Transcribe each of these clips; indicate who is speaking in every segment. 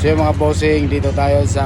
Speaker 1: So yung mga bossing, dito tayo sa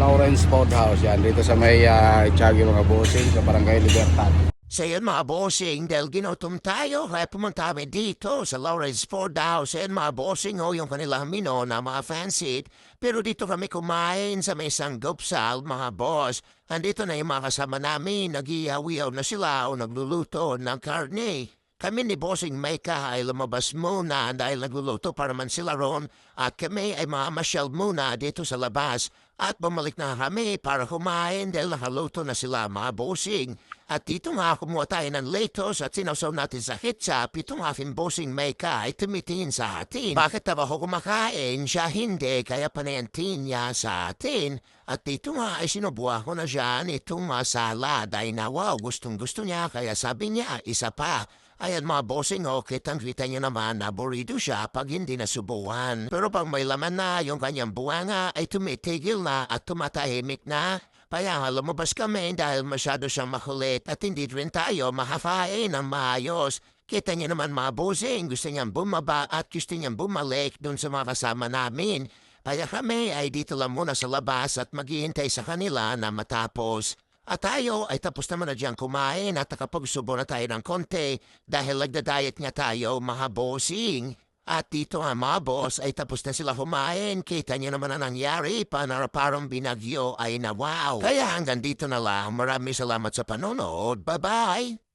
Speaker 1: Lawrence Food House. Yan, dito sa may Itiagi mga bossing, sa Barangay Libertad.
Speaker 2: So yun mga bossing, dahil ginutom tayo, kaya pumunta kami dito sa Lawrence Ford House. And mga bossing, yung kanilang mino na mga fancy. Pero dito kami kumain sa may sanggupsal, mga boss. Andito na yung mga kasama namin, nag-ihawiyaw na sila o nagluluto ng karne. Kami ni Bossing Micah ay lumabas muna dahil nagluluto para man sila ron at kami ay mamamasyal muna dito sa labas at bumalik na kami para kumain dahil nakaluto na sila mga bossing. At dito nga kumuha tayo ng lettuce at sinawsaw natin sa ketchup. Itong aking Bossing Micah ay tumitingin sa atin. Bakit daw ako kumakain? Siya hindi, kaya panayantin niya sa atin. At dito nga ay sinubuha ko na siya nitong salad ay na wow, gustong gusto niya kaya sabi niya isa pa. Ayan mga bossing, kitang-kita niyo naman na burrito siya pag hindi nasubuhan. Pero pag may laman na, yung kanyang buwanga ay tumitigil na at tumatahimik na. Kaya nga lumabas kami dahil masyado siyang makulit at hindi rin tayo makafain ng maayos. Kita niyo naman mga bossing, gusto niyang bumaba at gusto niyang bumalik dun sa mga kasama namin. Kaya kami ay dito lang muna sa labas at maghihintay sa kanila na matapos. At tayo ay tapos naman na diyang kumain at nakapagsubo na tayo ng konti dahil nagda-diet nga tayo mga bossing. At dito nga mga boss ay tapos na sila kumain. Kita niyo naman ang nangyari para parang binagyo ay na wow. Kaya hanggang dito na lang. Maraming salamat sa panonood. Bye-bye!